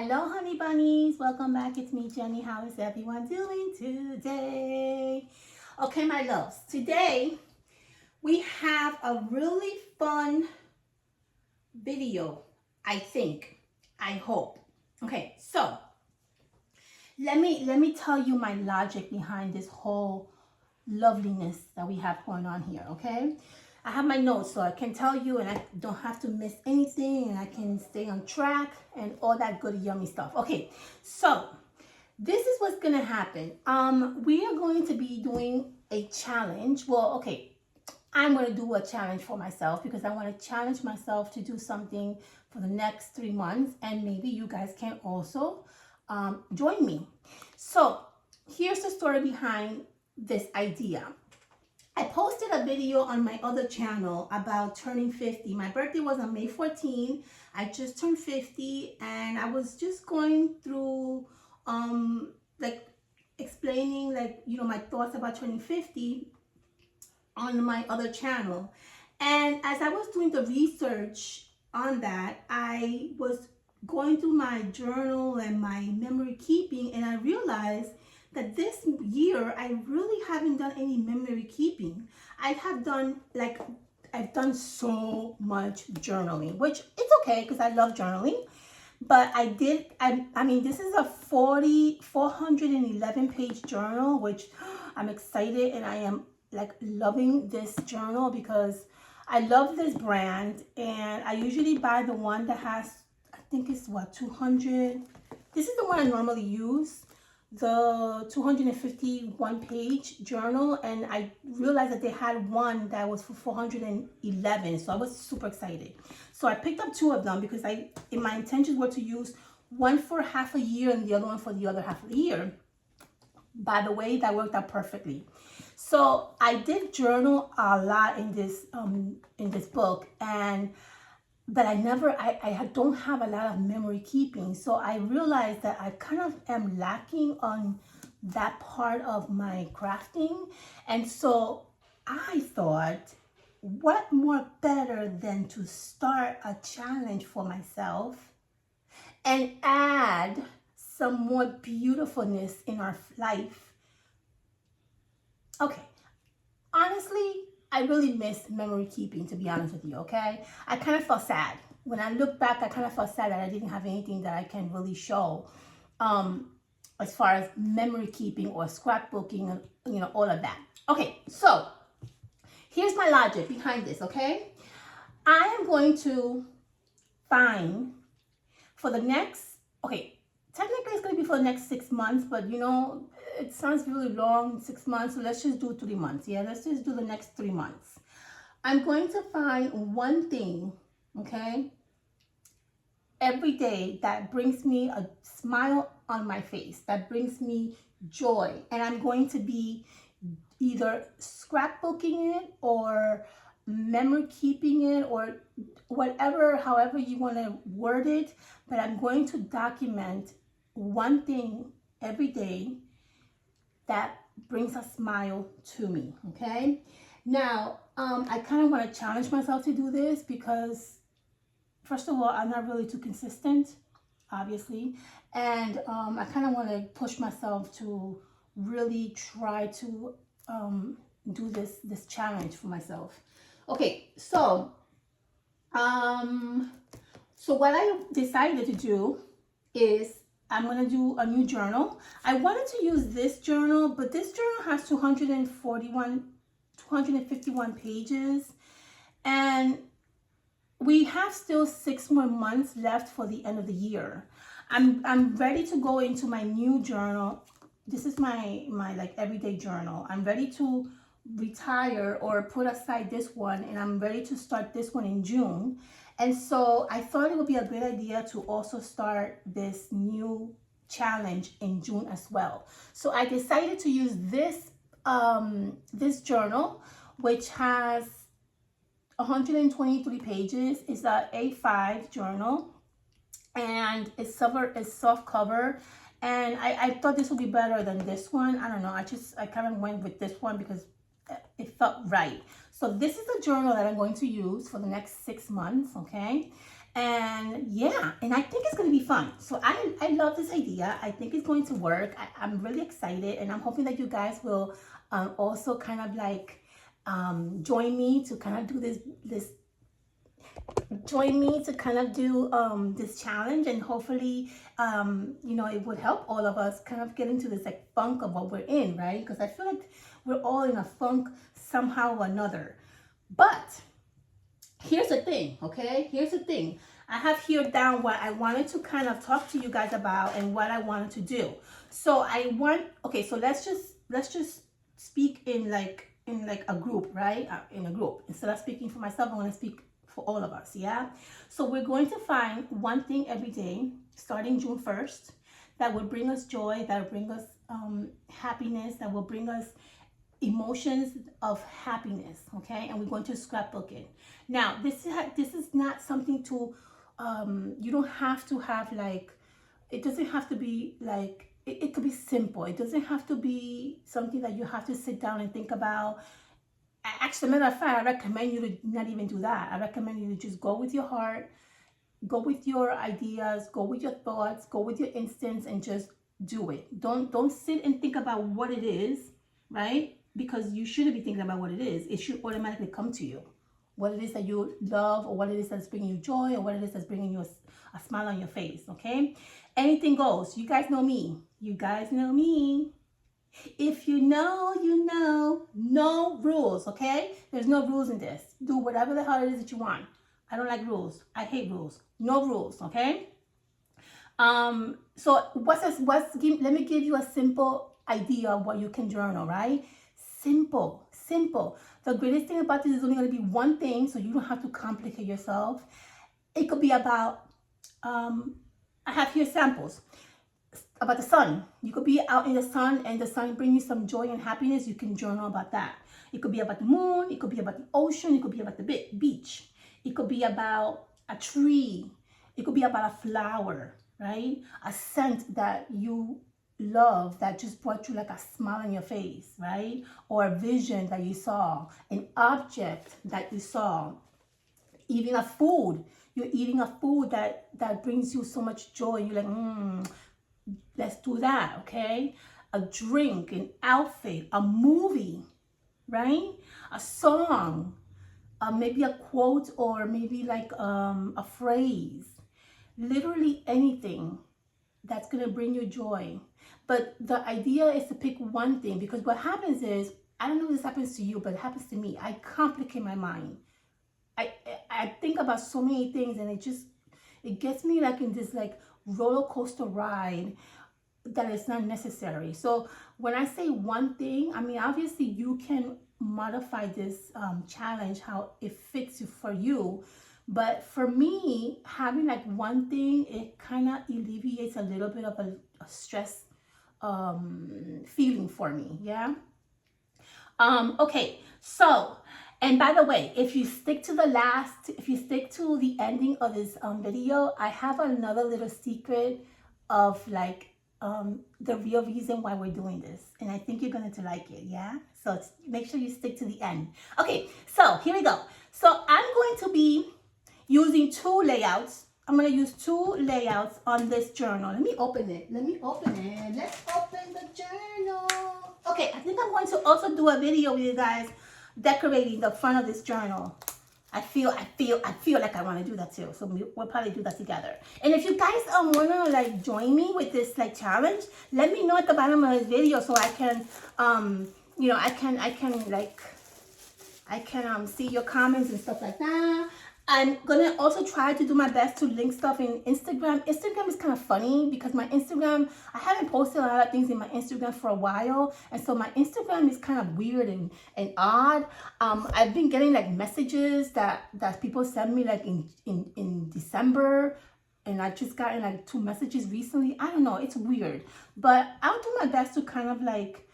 Hello honey bunnies, welcome back. It's me Jenny. How is everyone doing today? Okay my loves, today we have a really fun video. I hope. Okay, so let me tell you my logic behind this whole loveliness that we have going on here. Okay, I have my notes so I can tell you and I don't have to miss anything and I can stay on track and all that good yummy stuff. Okay, so this is what's gonna happen. We are going to be doing a challenge. Well, okay, I'm gonna do a challenge for myself because I want to challenge myself to do something for the next 3 months, and maybe you guys can also join me. So here's the story behind this idea. I posted a video on my other channel about turning 50. My birthday was on May 14. I just turned 50 and I was just going through like explaining my thoughts about turning 50 on my other channel. And as I was doing the research on that, I was going through my journal and my memory keeping, and I realized that this year I really haven't done any memory keeping. I've done so much journaling, which it's okay because I love journaling. But I mean, this is a 411 page journal, which I'm excited, and I am like loving this journal because I love this brand, and I usually buy the one that has, I think it's what, 200. This is the one I normally use, the 251 page journal, and I realized that they had one that was for 411, so I was super excited. So I picked up two of them because my intentions were to use one for half a year and the other one for the other half of the year. By the way, that worked out perfectly. So I did journal a lot in this book, but I don't have a lot of memory keeping. So I realized that I kind of am lacking on that part of my crafting. And so I thought, what more better than to start a challenge for myself and add some more beautifulness in our life. Okay, honestly, I really miss memory keeping, to be honest with you, okay? I kind of felt sad. When I look back, I kind of felt sad that I didn't have anything that I can really show as far as memory keeping or scrapbooking and, all of that. Okay, so here's my logic behind this, okay? I am going to find for the next, technically it's going to be for the next 6 months, but it sounds really long, 6 months, so let's just do 3 months. Yeah, let's just do the next 3 months. I'm going to find one thing, okay, every day that brings me a smile on my face, that brings me joy, and I'm going to be either scrapbooking it or memory keeping it or whatever, however you want to word it, but I'm going to document one thing every day that brings a smile to me, okay? Now, I kind of want to challenge myself to do this because, first of all, I'm not really too consistent, obviously, and I kind of want to push myself to really try to do this challenge for myself. Okay, so what I decided to do is I'm going to do a new journal. I wanted to use this journal, but this journal has 251 pages, and we have still 6 more months left for the end of the year. I'm ready to go into my new journal. This is my like everyday journal. I'm ready to retire or put aside this one, and I'm ready to start this one in June. And so I thought it would be a great idea to also start this new challenge in June as well. So I decided to use this this journal, which has 123 pages. It's a A5 journal, and it's soft cover. And I thought this would be better than this one. I don't know. I kind of went with this one because it felt right. So this is the journal that I'm going to use for the next 6 months, okay? And yeah, and I think it's going to be fun. So I love this idea. I think it's going to work. I'm really excited, and I'm hoping that you guys will also kind of like join me to kind of do this join me to kind of do this challenge, and hopefully you know, it would help all of us kind of get into this like funk of what we're in, right? Because I feel like we're all in a funk somehow or another. But here's the thing, okay? Here's the thing. I have here down what I wanted to kind of talk to you guys about and what I wanted to do. So I want, okay, so let's just speak in like a group, right? In a group. Instead of speaking for myself, I want to speak for all of us, yeah? So we're going to find one thing every day, starting June 1st, that will bring us joy, that will bring us happiness, that will bring us emotions of happiness, okay? And we're going to scrapbook it. Now, this is not something to, you don't have to have like, it doesn't have to be like, it could be simple. It doesn't have to be something that you have to sit down and think about. Actually, matter of fact, I recommend you to not even do that. I recommend you to just go with your heart, go with your ideas, go with your thoughts, go with your instincts, and just do it. Don't sit and think about what it is, right? Because you shouldn't be thinking about what it is. It should automatically come to you. What it is that you love, or what it is that's bringing you joy, or what it is that's bringing you a smile on your face, okay? Anything goes. You guys know me. You guys know me. If you know, you know. No rules, okay? There's no rules in this. Do whatever the hell it is that you want. I don't like rules. I hate rules. No rules, okay? So let me give you a simple idea of what you can journal, right? Simple. The greatest thing about this is only going to be one thing, so you don't have to complicate yourself. It could be about, I have here samples about the sun. You could be out in the sun and the sun bring you some joy and happiness. You can journal about that. It could be about the moon. It could be about the ocean. It could be about the beach. It could be about a tree. It could be about a flower, right? A scent that you love that just brought you like a smile on your face, right? Or a vision that you saw, an object that you saw, even a food. You're eating a food that brings you so much joy. You're like, let's do that, okay? A drink, an outfit, a movie, right? A song, maybe a quote, or maybe like a phrase. Literally anything that's going to bring you joy. But the idea is to pick one thing, because what happens is, I don't know if this happens to you, but it happens to me. I complicate my mind. I think about so many things, and it gets me like in this like roller coaster ride that is not necessary. So when I say one thing, I mean, obviously you can modify this challenge how it fits for you. But for me, having like one thing, it kind of alleviates a little bit of a stress feeling for me, yeah? Okay, so, and by the way, if you stick to the ending of this video, I have another little secret of like the real reason why we're doing this, and I think you're going to like it, yeah? So make sure you stick to the end. Okay, so here we go. So I'm going to be using two layouts. I'm going to use two layouts on this journal. Let me open it. Let's open the journal. Okay, I think I'm going to also do a video with you guys decorating the front of this journal. I feel like I want to do that too. So we'll probably do that together. And if you guys want to like join me with this like challenge, let me know at the bottom of this video so I can you know, I can see your comments and stuff like that. I'm gonna also try to do my best to link stuff in Instagram. Instagram is kind of funny because my Instagram, I haven't posted a lot of things in my Instagram for a while, and so my Instagram is kind of weird and odd. I've been getting like messages that people send me like in December, and I just gotten like 2 messages recently. I don't know, it's weird, but I'll do my best to kind of like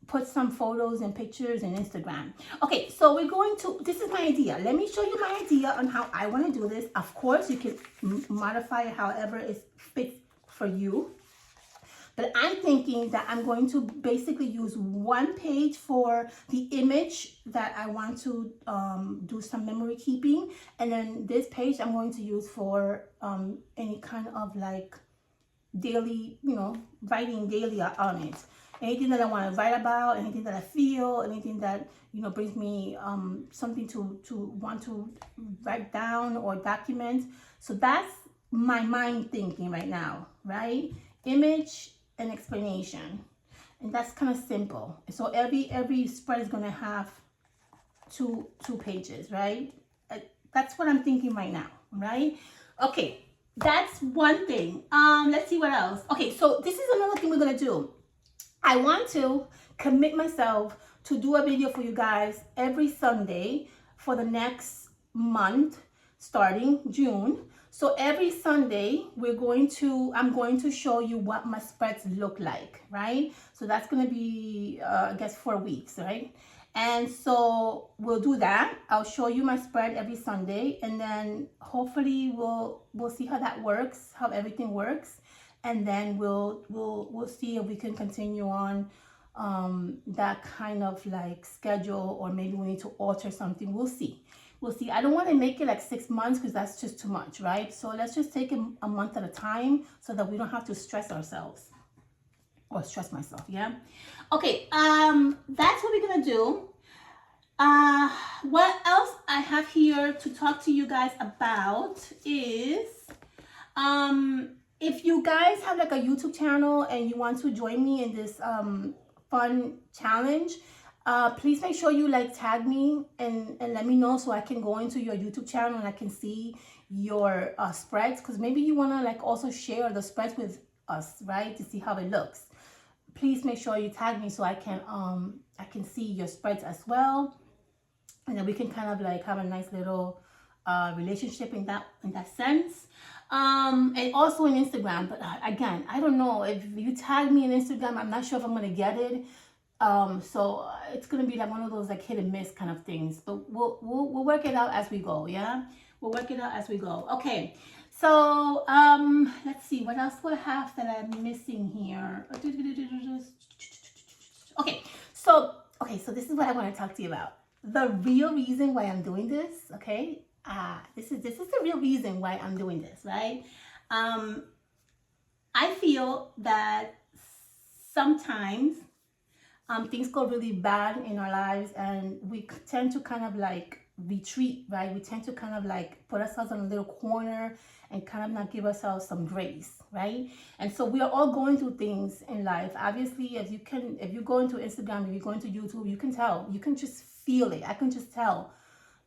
put some photos and pictures in Instagram. Okay, so we're going to, this is my idea. Let me show you my idea on how I want to do this. Of course, you can modify it however it fits for you. But I'm thinking that I'm going to basically use one page for the image that I want to do some memory keeping. And then this page I'm going to use for any kind of like daily, writing daily on it. Anything that I want to write about, anything that I feel, anything that, brings me something to want to write down or document. So that's my mind thinking right now, right? Image and explanation. And that's kind of simple. So every spread is going to have two pages, right? That's what I'm thinking right now, right? Okay, that's one thing. Let's see what else. Okay, so this is another thing we're going to do. I want to commit myself to do a video for you guys every Sunday for the next month, starting June. So every Sunday, I'm going to show you what my spreads look like, right? So that's going to be, I guess, 4 weeks, right? And so we'll do that. I'll show you my spread every Sunday, and then hopefully we'll see how that works, how everything works, and then we'll see if we can continue on that kind of like schedule, or maybe we need to alter something. We'll see. I don't want to make it like 6 months because that's just too much, right? So let's just take it a month at a time so that we don't have to stress ourselves, or stress myself. Yeah. Okay. That's what we're gonna do. What else I have here to talk to you guys about is if you guys have like a YouTube channel and you want to join me in this fun challenge, please make sure you like tag me and let me know so I can go into your YouTube channel and I can see your spreads, because maybe you want to like also share the spreads with us, right, to see how it looks. Please make sure you tag me so I can see your spreads as well, and then we can kind of like have a nice little relationship in that sense. And also in Instagram, but again, I don't know if you tag me in Instagram, I'm not sure if I'm gonna get it. So it's gonna be like one of those like hit and miss kind of things, but we'll work it out as we go. Yeah, we'll work it out as we go. Okay, so let's see what else do I have that I'm missing here. Okay, so this is what I want to talk to you about. The real reason why I'm doing this. Okay, this is the real reason why I'm doing this, right? I feel that sometimes things go really bad in our lives and we tend to kind of like retreat, right? We tend to kind of like put ourselves in a little corner and kind of not give ourselves some grace, right? And so we are all going through things in life. Obviously, if you go into Instagram, if you go into YouTube, you can tell, you can just feel it. I can just tell.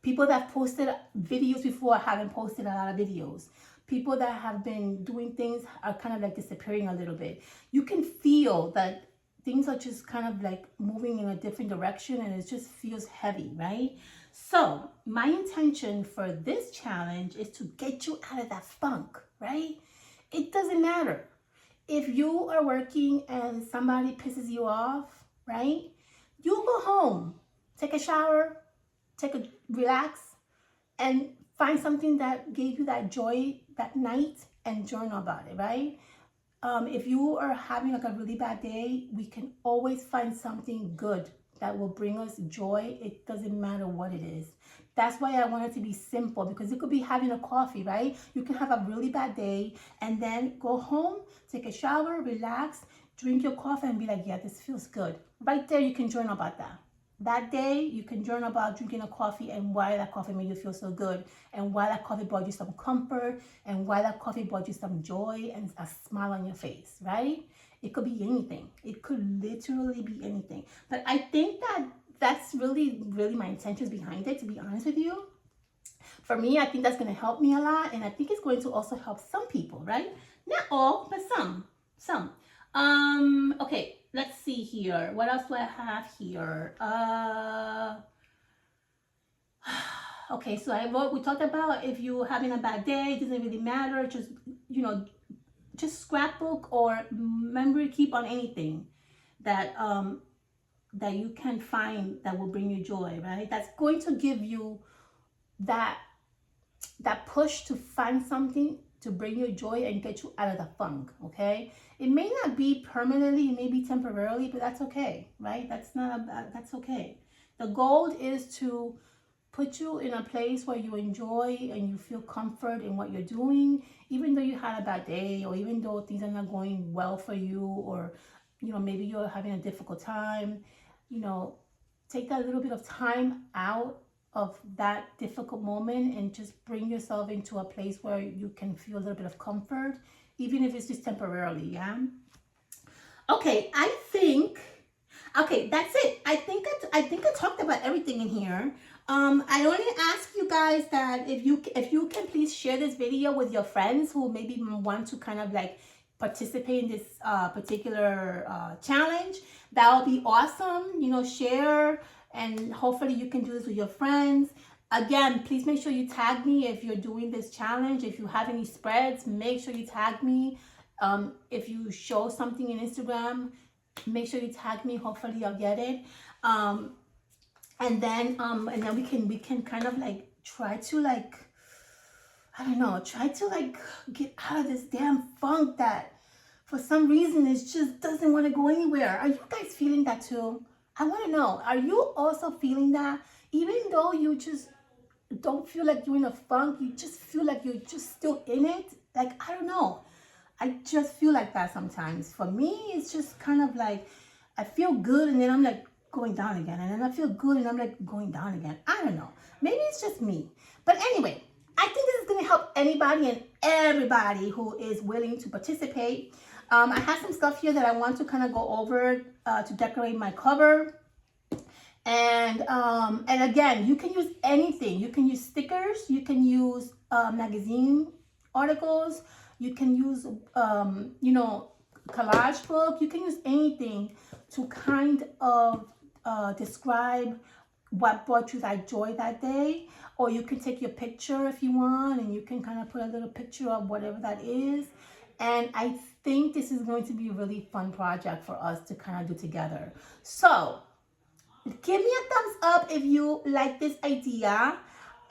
People that posted videos before haven't posted a lot of videos. People that have been doing things are kind of like disappearing a little bit. You can feel that things are just kind of like moving in a different direction and it just feels heavy, right? So my intention for this challenge is to get you out of that funk, right? It doesn't matter. If you are working and somebody pisses you off, right? You go home, take a shower, relax, and find something that gave you that joy that night and journal about it, right? If you are having like a really bad day, we can always find something good that will bring us joy. It doesn't matter what it is. That's why I want it to be simple, because it could be having a coffee, right? You can have a really bad day and then go home, take a shower, relax, drink your coffee and be like, yeah, this feels good. Right there, you can journal about that. That day, you can journal about drinking a coffee and why that coffee made you feel so good, and why that coffee brought you some comfort, and why that coffee brought you some joy and a smile on your face, right? It could be anything. It could literally be anything. But I think that's really, really my intentions behind it, to be honest with you. For me, I think that's going to help me a lot, and I think it's going to also help some people, right? Not all, but some. Okay. Let's see here. What else do I have here? Okay, so we talked about if you're having a bad day, it doesn't really matter. Just scrapbook or memory keep on anything that that you can find that will bring you joy, right? That's going to give you that push to find something to bring you joy and get you out of the funk, okay? It may not be permanently, it may be temporarily, but that's okay, right? That's okay. The goal is to put you in a place where you enjoy and you feel comfort in what you're doing, even though you had a bad day, or even though things are not going well for you, or, you know, maybe you're having a difficult time. You know, take that little bit of time out of that difficult moment and just bring yourself into a place where you can feel a little bit of comfort, even if it's just temporarily. Yeah. Okay, okay, that's it. I think I talked about everything in here. I only ask you guys that if you can please share this video with your friends who maybe want to kind of like participate in this particular challenge. That would be awesome. You know, share, and hopefully you can do this with your friends. Again, please make sure you tag me if you're doing this challenge. If you have any spreads, make sure you tag me. If you show something in Instagram, make sure you tag me. Hopefully I'll get it. And then we can kind of like try to like, I don't know, try to like get out of this damn funk that for some reason it just doesn't want to go anywhere. Are you guys feeling that too? I want to know, are you also feeling that? Even though you just don't feel like you're in a funk, you just feel like you're just still in it. Like, I don't know. I just feel like that sometimes. For me, it's just kind of like, I feel good and then I'm like going down again. And then I feel good and I'm like going down again. I don't know. Maybe it's just me. But anyway, I think this is going to help anybody and everybody who is willing to participate. I have some stuff here that I want to kind of go over to decorate my cover. And again, you can use anything. You can use stickers. You can use magazine articles. You can use, you know, collage book. You can use anything to kind of describe what brought you that joy that day. Or you can take your picture if you want, and you can kind of put a little picture of whatever that is. And I think this is going to be a really fun project for us to kind of do together. So give me a thumbs up if you like this idea.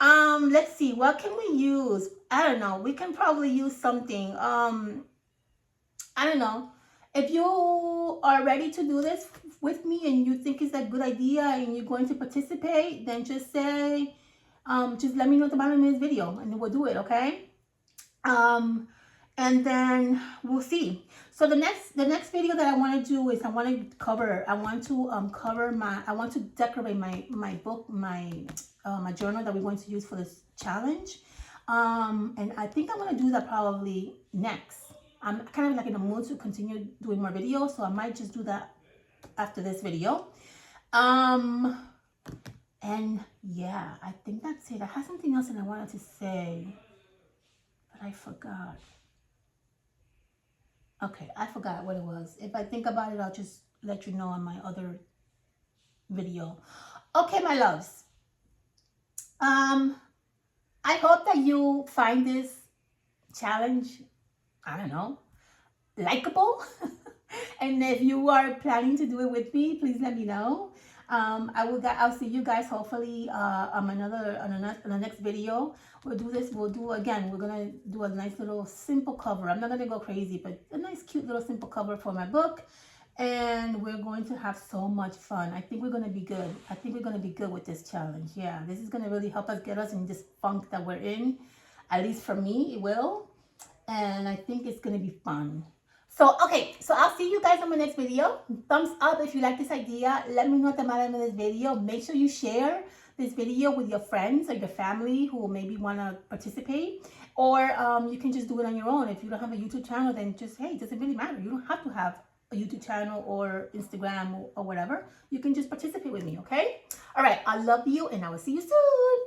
Let's see, what can we use? I don't know. We can probably use something. I don't know. If you are ready to do this with me and you think it's a good idea and you're going to participate, then just say, just let me know at the bottom of this video and we'll do it, okay? And then we'll see. So the next video that I want to do is I want to decorate my book, my journal that we're going to use for this challenge. And I think I'm going to do that probably next. I'm kind of like in the mood to continue doing more videos, so I might just do that after this video. And yeah, I think that's it. I had something else that I wanted to say, but I forgot. Okay, I forgot what it was. If I think about it, I'll just let you know on my other video. Okay, my loves. I hope that you find this challenge, I don't know, likable. And if you are planning to do it with me, please let me know. I'll see you guys hopefully on the next video. We're gonna do a nice little simple cover. I'm not gonna go crazy, but a nice cute little simple cover for my book. And we're going to have so much fun. I think we're gonna be good. I think we're gonna be good with this challenge. Yeah, this is gonna really help us get us in this funk that we're in. At least for me, it will. And I think it's gonna be fun. So, okay, so I'll see you guys on my next video. Thumbs up if you like this idea. Let me know at the bottom of this video. Make sure you share this video with your friends or your family who maybe want to participate. Or you can just do it on your own. If you don't have a YouTube channel, then just, hey, it doesn't really matter. You don't have to have a YouTube channel or Instagram or whatever. You can just participate with me, okay? All right, I love you, and I will see you soon.